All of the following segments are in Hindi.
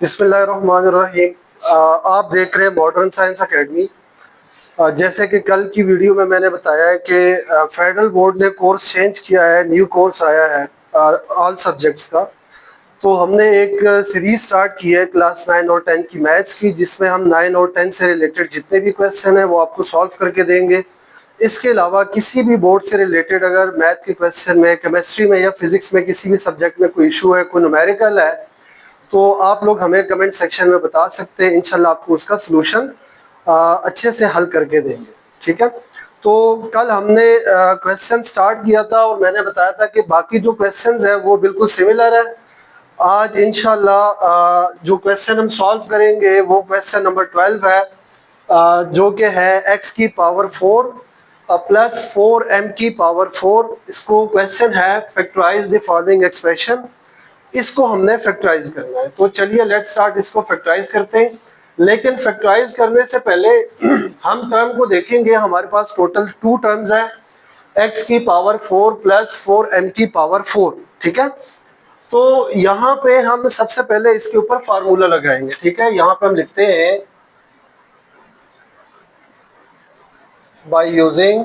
बिस्मिल्लाहिर्रहमानिर्रहीम। आप देख रहे हैं मॉडर्न साइंस एकेडमी। जैसे कि कल की वीडियो में मैंने बताया है कि फेडरल बोर्ड ने कोर्स चेंज किया है, न्यू कोर्स आया है ऑल सब्जेक्ट्स का। तो हमने एक सीरीज स्टार्ट की है क्लास 9 और 10 की मैथ्स की, जिसमें हम 9 और 10 से रिलेटेड जितने भी क्वेश्चन हैं वो आपको सॉल्व करके देंगे। इसके अलावा किसी भी बोर्ड से रिलेटेड अगर मैथ के क्वेश्चन में, केमिस्ट्री में या फिजिक्स में किसी भी सब्जेक्ट में कोई इशू है, कोई न्यूमेरिकल है, तो आप लोग हमें कमेंट सेक्शन में बता सकते हैं। इंशाल्लाह आपको उसका सलूशन अच्छे से हल करके देंगे। ठीक है। तो कल हमने क्वेश्चन स्टार्ट किया था और मैंने बताया था कि बाकी जो क्वेश्चंस हैं वो बिल्कुल सिमिलर है। आज इंशाल्लाह जो क्वेश्चन हम सॉल्व करेंगे वो क्वेश्चन नंबर 12 है, जो कि है x की पावर 4 प्लस 4m की पावर 4। इसको क्वेश्चन है फैक्टराइज द फॉलोइंग एक्सप्रेशन। इसको हमने फैक्टराइज करना है। तो चलिए लेट्स स्टार्ट, इसको फैक्टराइज करते हैं। लेकिन फैक्टराइज करने से पहले हम टर्म को देखेंगे। हमारे पास टोटल 2 टर्म्स हैं, x की पावर 4 प्लस 4m की पावर 4। ठीक है। तो यहाँ पे हम सबसे पहले इसके ऊपर फार्मूला लगाएंगे। ठीक है। यहाँ पे हम लिखते हैं बाय यूजिंग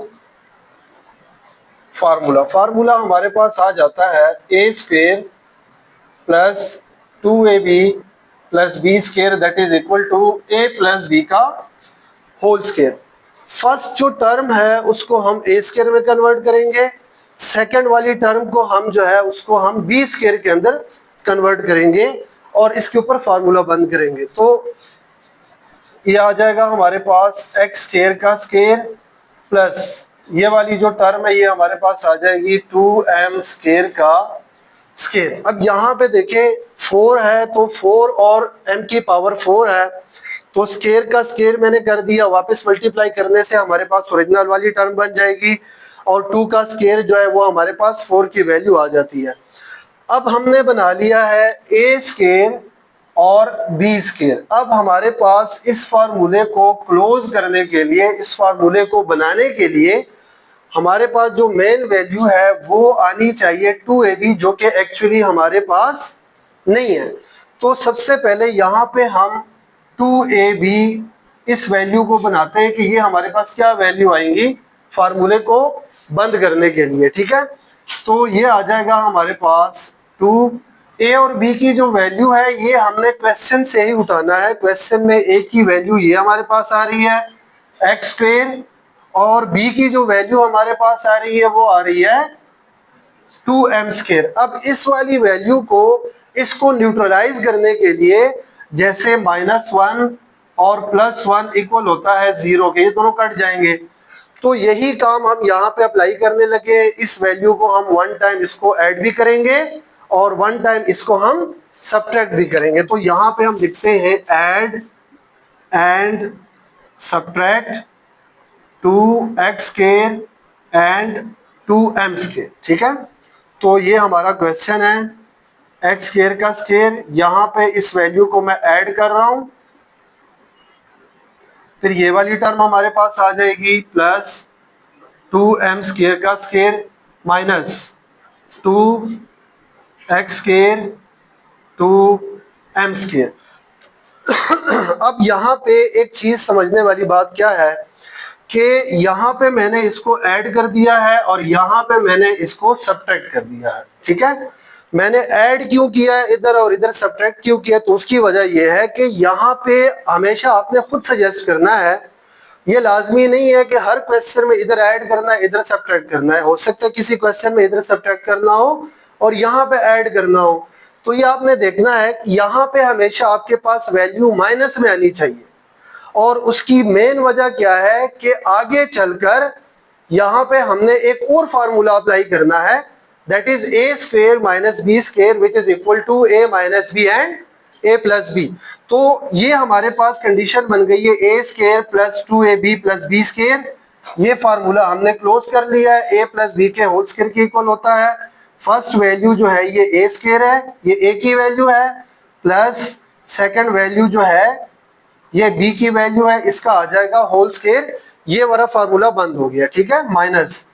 फार्मूला। फार्मूला हमारे पास आ जाता है a square plus 2ab plus B square that is equal to a plus B का होल स्केयर। फर्स्ट जो टर्म है उसको हम a स्केयर में कन्वर्ट करेंगे, सेकंड वाली टर्म को हम जो है उसको हम बी स्केयर के अंदर कन्वर्ट करेंगे और इसके ऊपर फार्मूला बंद करेंगे। तो ये आ जाएगा हमारे पास एक्स स्केयर का स्केयर प्लस ये वाली जो टर्म है ये हमारे पास आ जाएगी 2m स्केयर का स्केयर। अब यहाँ पे देखें 4 है तो 4 और m की पावर 4 है, तो स्केयर का स्केयर मैंने कर दिया। वापस मल्टीप्लाई करने से हमारे पास ओरिजिनल वाली टर्म बन जाएगी और 2 का स्केयर जो है वो हमारे पास 4 की वैल्यू आ जाती है। अब हमने बना लिया है a स्केयर और बी स्केयर। अब हमारे पास इस फार्मूले को क्लोज करने के लिए, इस फार्मूले को बनाने के लिए हमारे पास जो मेन वैल्यू है वो आनी चाहिए 2ab, जो कि एक्चुअली हमारे पास नहीं है। तो सबसे पहले यहाँ पे हम 2ab इस वैल्यू को बनाते हैं कि ये हमारे पास क्या वैल्यू आएंगी फार्मूले को बंद करने के लिए। ठीक है। तो ये आ जाएगा हमारे पास 2a और b की जो वैल्यू है ये हमने क्वेश्चन से ही उठाना है। क्वेश्चन में a की वैल्यू ये हमारे पास आ रही है एक्स स्क्वेयर और b की जो वैल्यू हमारे पास आ रही है वो आ रही है 2m स्केयर। अब इस वाली वैल्यू को, इसको न्यूट्रलाइज करने के लिए, जैसे -1 और +1 इक्वल होता है 0 के, ये दोनों कट जाएंगे। तो यही काम हम यहाँ पे अप्लाई करने लगे। इस वैल्यू को हम 1 टाइम इसको ऐड भी करेंगे और 1 टाइम इसको हम सब्ट्रैक्ट भी करेंगे। तो यहाँ पे हम लिखते हैं add and subtract 2x square and 2m square. ठीक है। तो ये हमारा क्वेश्चन है x स्केयर का स्केयर। यहाँ पे इस वैल्यू को मैं ऐड कर रहा हूं, फिर ये वाली टर्म हमारे पास आ जाएगी प्लस 2m स्केयर का square minus 2x square 2m square. अब यहाँ पे एक चीज समझने वाली बात क्या है कि यहाँ पे मैंने इसको ऐड कर दिया है और यहाँ पे मैंने इसको सब्ट्रैक्ट कर दिया है। ठीक है। मैंने ऐड क्यों किया है इधर और इधर सब्ट्रैक्ट क्यों किया, तो उसकी वजह यह है कि यहाँ पे हमेशा आपने खुद सजेस्ट करना है। ये लाजमी नहीं है कि हर क्वेश्चन में इधर ऐड करना है इधर सब्ट्रैक्ट करना है। हो सकता है किसी क्वेश्चन में इधर सब्ट्रैक्ट करना हो और यहाँ पे ऐड करना हो। तो ये आपने देखना है कि यहाँ पे हमेशा आपके पास वैल्यू माइनस में आनी चाहिए। और उसकी मेन वजह क्या है कि आगे चलकर यहाँ पे हमने एक और फार्मूला अप्लाई करना है, that is a square minus B square which is equal to a minus B and a plus B. तो ये हमारे पास कंडीशन बन गई है a square plus 2ab plus B square. ये फार्मूला हमने क्लोज कर लिया है, a प्लस बी के होल स्क्वेयर के इक्वल होता है। फर्स्ट वैल्यू जो है ये a स्क्वेयर है, ये a की वैल्यू है, प्लस सेकंड वैल्यू जो है ये b की वैल्यू है, इसका आ जाएगा होल स्क्वायर। ये वाला फार्मूला बंद हो गया। ठीक है। माइनस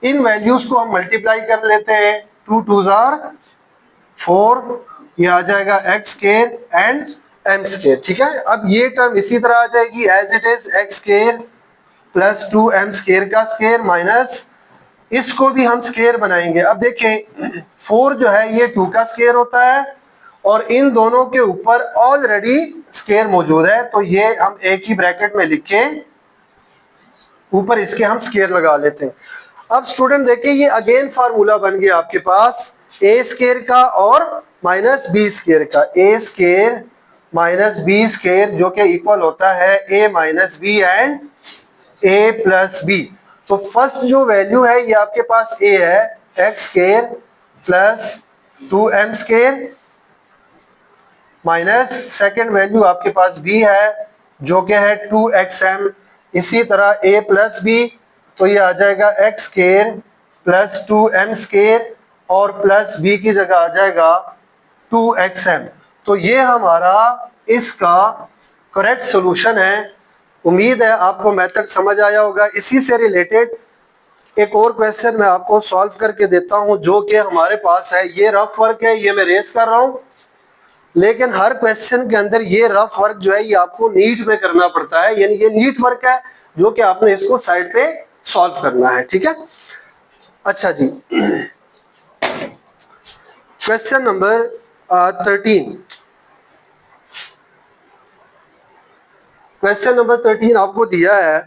इन वैल्यूज को हम मल्टीप्लाई कर लेते हैं, 2 2 जार 4, ये आ जाएगा X square and M square, ठीक है। अब ये टर्म इसी तरह आ जाएगी as it is X square plus 2m square का स्क्वायर माइनस, इसको भी हम स्क्वायर बनाएंगे। अब देखें 4 जो है ये 2 का स्क्वायर होता है और इन दोनों के ऊपर ऑलरेडी स्क्वायर मौजूद है, तो ये हम एक ही ब्रैकेट में लिख के ऊपर इसके हम स्क्वायर लगा लेते हैं। अब स्टूडेंट देखिए ये अगेन फार्मूला बन गया आपके पास ए स्क्वायर का और माइनस बी स्क्वायर का, A square minus B square जो कि इक्वल होता है A minus B and A plus B. तो फर्स्ट जो वैल्यू है ये आपके पास ए है X square plus 2m square minus second value आपके पास बी है जो कि है 2xm, इसी तरह a प्लस बी, तो ये आ जाएगा X square plus 2m square और प्लस b की जगह आ जाएगा 2xm। तो ये हमारा इसका करेक्ट सॉल्यूशन है। उम्मीद है आपको मेथड समझ आया होगा। इसी से रिलेटेड एक और क्वेश्चन मैं आपको सॉल्व करके देता हूं जो कि हमारे पास है। ये रफ वर्क है, ये मैं रेस कर रहा हूं, लेकिन हर क्वेश्चन के अंदर ये रफ वर्क जो है ये आपको नीट में करना पड़ता है, यानी ये नीट वर्क है जो कि आपने इसको साइड पे सॉल्व करना है, ठीक है। अच्छा जी, क्वेश्चन नंबर 13। क्वेश्चन नंबर 13 आपको दिया है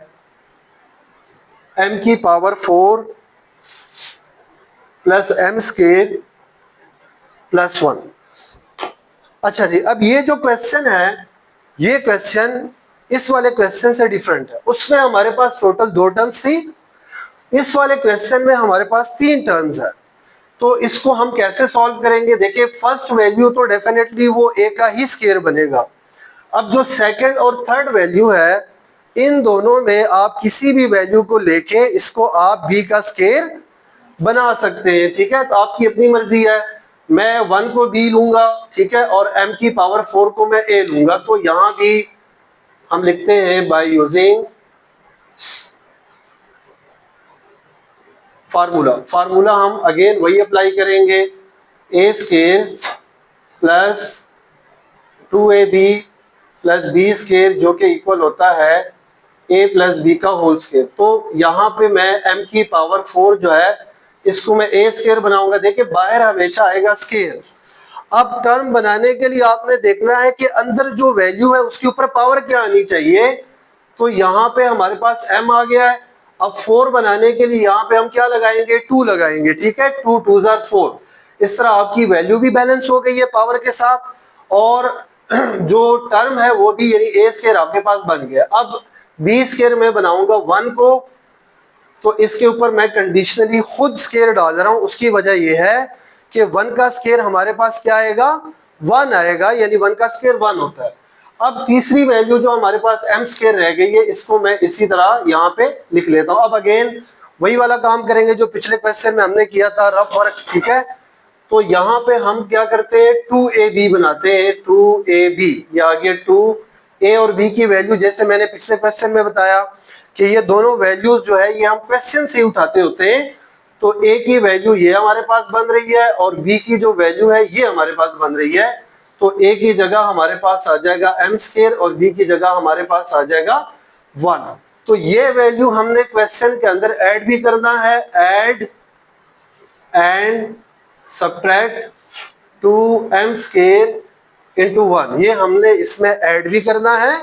m की power 4 plus m square plus 1। अच्छा जी, अब ये जो क्वेश्चन है ये क्वेश्चन इस वाले क्वेश्चन से डिफरेंट है। उसमें हमारे पास टोटल 2 टर्म्स थी, इस वाले क्वेश्चन में हमारे पास 3 टर्म्स है। तो इसको हम कैसे सॉल्व करेंगे? देखिए फर्स्ट वैल्यू तो डेफिनेटली वो a का ही स्क्वायर बनेगा। अब जो सेकंड और थर्ड वैल्यू है इन दोनों में आप किसी भी वैल्यू को लेके इसको आप b का स्क्वायर बना सकते हैं, ठीक है। तो आपकी अपनी मर्जी है, मैं 1 को b लूंगा, ठीक है, और m की पावर 4 को मैं a लूंगा। तो यहां भी हम लिखते हैं बाय यूजिंग फार्मूला हम अगेन वही अप्लाई करेंगे, a square plus 2ab plus B square जो कि इक्वल होता है a प्लस बी का होल स्क्वायर। तो यहाँ पे मैं m की पावर 4 जो है इसको मैं a स्क्वायर बनाऊंगा। देखिए बाहर हमेशा आएगा स्क्वायर। अब टर्म बनाने के लिए आपने देखना है कि अंदर जो वैल्यू है उसके ऊपर पावर क्या आनी चाहिए। तो यहाँ पे हमारे पास m आ गया है। अब 4 बनाने के लिए यहाँ पे हम क्या लगाएंगे? 2 लगाएंगे, ठीक है। 2 2 4, इस तरह आपकी वैल्यू भी बैलेंस हो गई है पावर के साथ और जो टर्म है वो भी यानी a स्क्वायर आपके पास बन गया। अब b स्क्वायर में बनाऊंगा 1 को, तो इसके ऊपर मैं कंडीशनली खुद स्क्वायर डाल रहा हूं। उसकी वजह यह है कि 1 का स्क्वायर हमारे पास क्या आएगा? 1 आएगा, यानी 1 का स्क्वायर 1 होता है। अब तीसरी वैल्यू जो हमारे पास m स्क्वायर रह गई है इसको मैं इसी तरह यहाँ पे लिख लेता हूँ। अब अगेन वही वाला काम करेंगे जो पिछले क्वेश्चन में हमने किया था, रफ वर्क, ठीक है। तो यहाँ पे हम क्या करते हैं? 2ab बनाते हैं, 2ab, ये आ गया 2a और b की वैल्यू जैसे मैंने पिछले क्वेश्चन में बताया कि ये दोनों वैल्यूज जो है ये हम क्वेश्चन से उठाते होते हैं। तो a की वैल्यू ये हमारे पास बन रही है और b की जो वैल्यू है ये हमारे पास बन रही है। तो a की जगह हमारे पास आ जाएगा m स्क्वायर और b की जगह हमारे पास आ जाएगा 1। तो ये वैल्यू हमने क्वेश्चन के अंदर ऐड भी करना है, add and subtract 2m square into 1, ये हमने इसमें ऐड भी करना है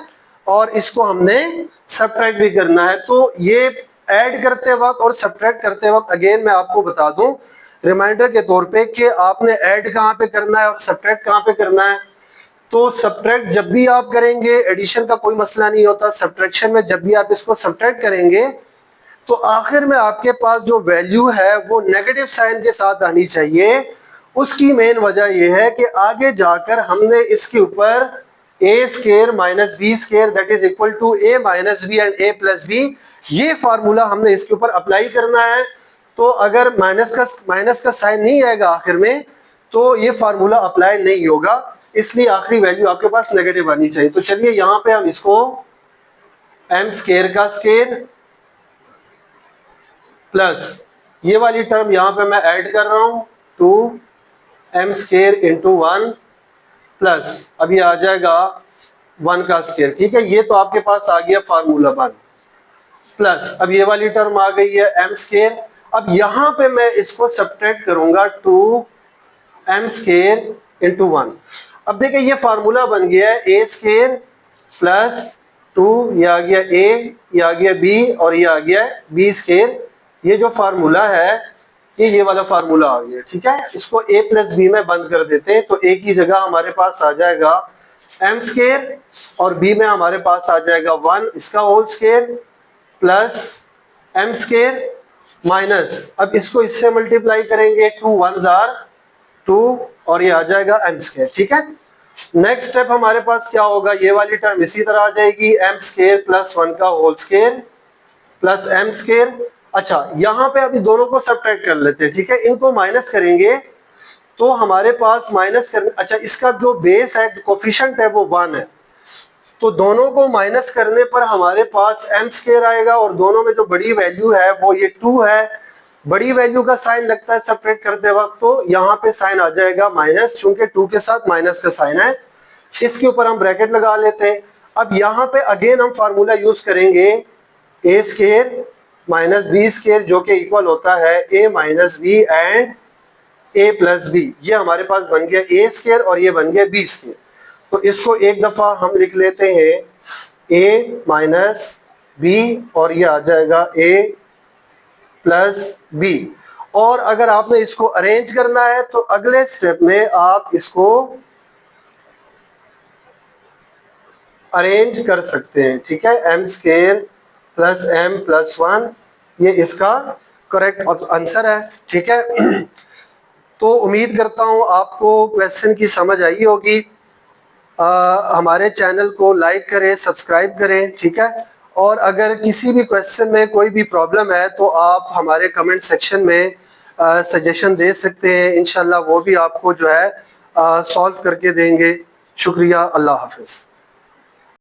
और इसको हमने सब्ट्रैक्ट भी करना है। तो ये ऐड करते वक्त और सब्ट्रैक्ट करते वक्त अगेन मैं आपको बता दूं रिमाइंडर के तौर पे कि आपने ऐड कहाँ पे करना है और सब्ट्रैक्ट कहाँ पे करना है। तो सब्ट्रैक्ट जब भी आप करेंगे एडिशन का कोई मसला नहीं होता, सब्ट्रैक्शन में जब भी आप इसको सब्ट्रैक्ट करेंगे तो आखिर में आपके पास जो वैल्यू है वो नेगेटिव साइन के साथ आनी चाहिए। उसकी मेन वजह यह है कि आगे जाकर हमने इसके ऊपर a square minus B square that is equal to a minus B and a plus B, ये फार्मूला हमने इसके ऊपर अप्लाई करना है। तो अगर माइनस का साइन नहीं आएगा आखिर में तो ये फार्मूला अप्लाई नहीं होगा, इसलिए आखिरी वैल्यू आपके पास नेगेटिव आनी चाहिए। तो चलिए यहाँ पे हम इसको m स्क्वायर का स्क्वायर प्लस ये वाली टर्म यहाँ पे मैं ऐड कर रहा हूँ 2m स्क्वायर इंटू 1 प्लस अब ये आ जाएगा 1 का स्क्वायर, ठीक है। ये तो आपके पास आ गया फार्मूला 1 प्लस अब ये वाली टर्म आ गई है m स्क्वायर। अब यहां पे मैं इसको सब्ट्रैक्ट करूंगा 2m स्क्वायर इंटू 1। अब देखिए ये फार्मूला बन गया है a स्क्वायर प्लस 2, ये आ गया a, ये आ गया b और ये आ गया b स्क्वायर। ये जो फार्मूला है ये वाला फार्मूला आ गया, ठीक है। इसको a प्लस बी में बंद कर देते हैं तो a की जगह हमारे पास आ जाएगा m स्क्वायर और b में हमारे पास आ जाएगा 1 इसका whole square plus m square minus अब इसको इससे मल्टीप्लाई करेंगे 2 1s आर 2 और ये आ जाएगा m स्क्वायर, ठीक है। नेक्स्ट स्टेप हमारे पास क्या होगा, ये वाली टर्म इसी तरह आ जाएगी m स्क्वायर प्लस 1 का whole square plus m square. अच्छा यहाँ पे अभी दोनों को सब्ट्रैक्ट कर लेते हैं, ठीक है। इनको माइनस करेंगे तो हमारे पास माइनस करने, अच्छा इसका जो बेस है कोफिशिएंट है वो 1 है तो दोनों को माइनस करने पर हमारे पास m स्क्वायर आएगा और दोनों में जो बड़ी वैल्यू है वो ये 2 है। बड़ी वैल्यू का साइन लगता है सब्ट्रैक्ट करते वक्त तो यहाँ पे साइन आ जाएगा माइनस, चूंकि 2 के साथ माइनस का साइन है। इसके ऊपर हम ब्रैकेट लगा लेते हैं। अब यहाँ पे अगेन हम फार्मूला यूज करेंगे a square minus B square जो कि इक्वल होता है a minus B and a plus B. ये हमारे पास बन गया a स्क्वायर और ये बन गया b स्क्वायर। तो इसको एक दफा हम लिख लेते हैं a माइनस बी और ये आ जाएगा a प्लस बी। और अगर आपने इसको अरेंज करना है तो अगले स्टेप में आप इसको अरेंज कर सकते हैं, ठीक है। m square plus m plus 1 ये इसका करेक्ट आंसर है, ठीक है। तो उम्मीद करता हूँ आपको क्वेश्चन की समझ आई होगी। हमारे चैनल को लाइक करें, सब्सक्राइब करें, ठीक है। और अगर किसी भी क्वेश्चन में कोई भी प्रॉब्लम है तो आप हमारे कमेंट सेक्शन में सजेशन दे सकते हैं। इंशाल्लाह वो भी आपको जो है सॉल्व करके देंगे। शुक्रिया, अल्लाह हाफिज़।